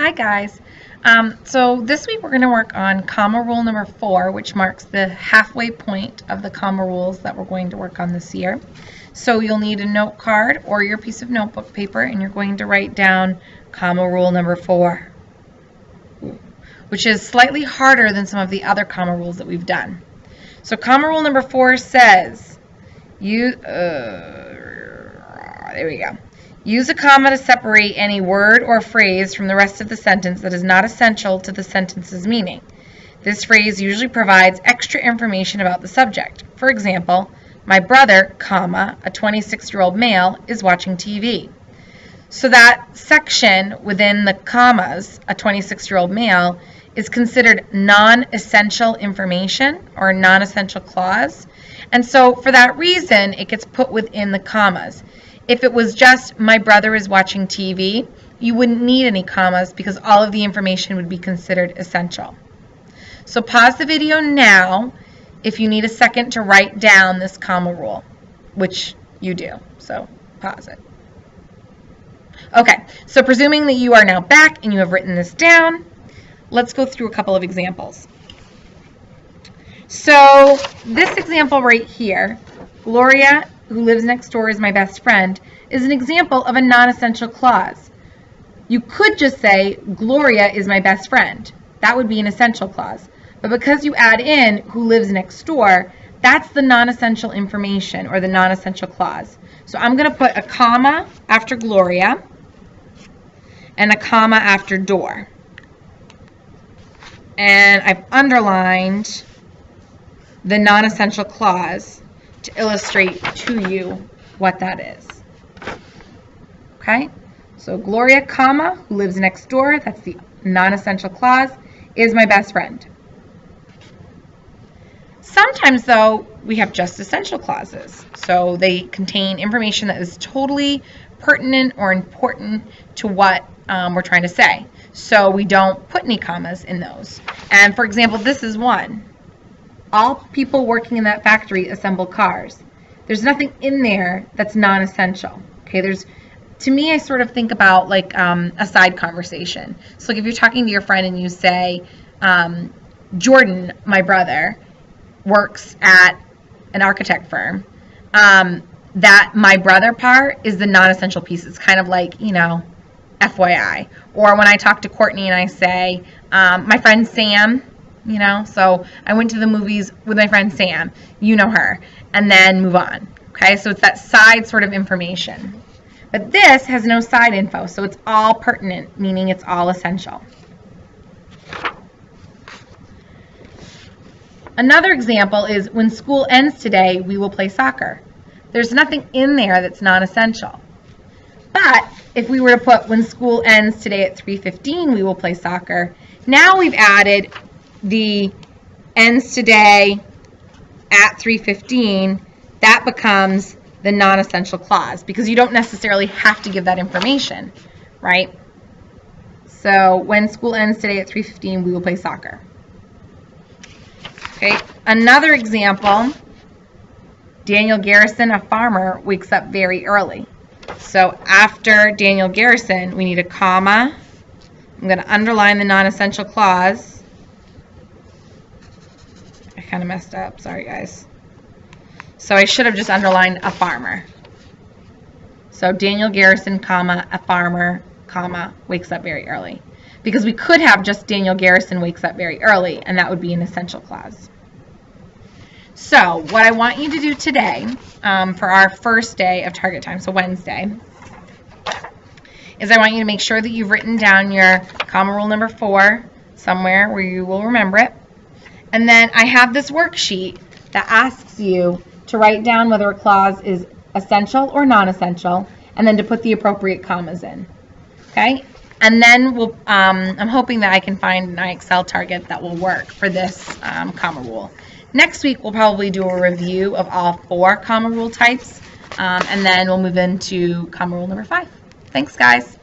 Hi guys. So this week we're going to work on comma rule number 4, which marks the halfway point of the comma rules that we're going to work on this year. So you'll need a note card or your piece of notebook paper, and you're going to write down comma rule number 4, which is slightly harder than some of the other comma rules that we've done. So comma rule number 4 says, there we go. Use a comma to separate any word or phrase from the rest of the sentence that is not essential to the sentence's meaning. This phrase usually provides extra information about the subject. For example, my brother, comma, a 26-year-old male, is watching TV. So that section within the commas, a 26-year-old male, is considered non-essential information or non-essential clause. And so for that reason, it gets put within the commas. If it was just my brother is watching TV, you wouldn't need any commas because all of the information would be considered essential. So pause the video now if you need a second to write down this comma rule, which you do. So pause it. Okay, so presuming that you are now back and you have written this down, let's go through a couple of examples. So this example right here, Gloria, who lives next door, is my best friend, is an example of a non-essential clause. You could just say, Gloria is my best friend. That would be an essential clause. But because you add in who lives next door, that's the non-essential information or the non-essential clause. So I'm going to put a comma after Gloria and a comma after door. And I've underlined the non-essential clause to illustrate to you what that is. Okay, so Gloria, comma, who lives next door, that's the non-essential clause, is my best friend. Sometimes, though, we have just essential clauses. So they contain information that is totally pertinent or important to what we're trying to say. So we don't put any commas in those. And for example, this is one. All people working in that factory assemble cars. There's nothing in there that's non-essential. Okay, to me, I sort of think about like a side conversation. So like if you're talking to your friend and you say, Jordan, my brother, works at an architect firm, that my brother part is the non-essential piece. It's kind of like, you know, FYI. Or when I talk to Courtney and I say, my friend Sam, you know, so I went to the movies with my friend Sam, you know her, and then move on. Okay, so it's that side sort of information. But this has no side info, so it's all pertinent, meaning it's all essential. Another example is when school ends today, we will play soccer. There's nothing in there that's non-essential. But if we were to put when school ends today at 3:15, we will play soccer, now we've added the ends today at 3:15, that becomes the non-essential clause because you don't necessarily have to give that information, right? So when school ends today at 3:15, we will play soccer. Okay, another example, Daniel Garrison, a farmer, wakes up very early. So after Daniel Garrison, we need a comma. I'm going to underline the non-essential clause. I kind of messed up. Sorry, guys. So I should have just underlined a farmer. So Daniel Garrison, comma, a farmer, comma, wakes up very early. Because we could have just Daniel Garrison wakes up very early, and that would be an essential clause. So what I want you to do today for our first day of target time, so Wednesday, is I want you to make sure that you've written down your comma rule number 4 somewhere where you will remember it. And then I have this worksheet that asks you to write down whether a clause is essential or non-essential, and then to put the appropriate commas in. Okay? And then I'm hoping that I can find an Excel target that will work for this comma rule. Next week, we'll probably do a review of all 4 comma rule types, and then we'll move into comma rule number 5. Thanks, guys.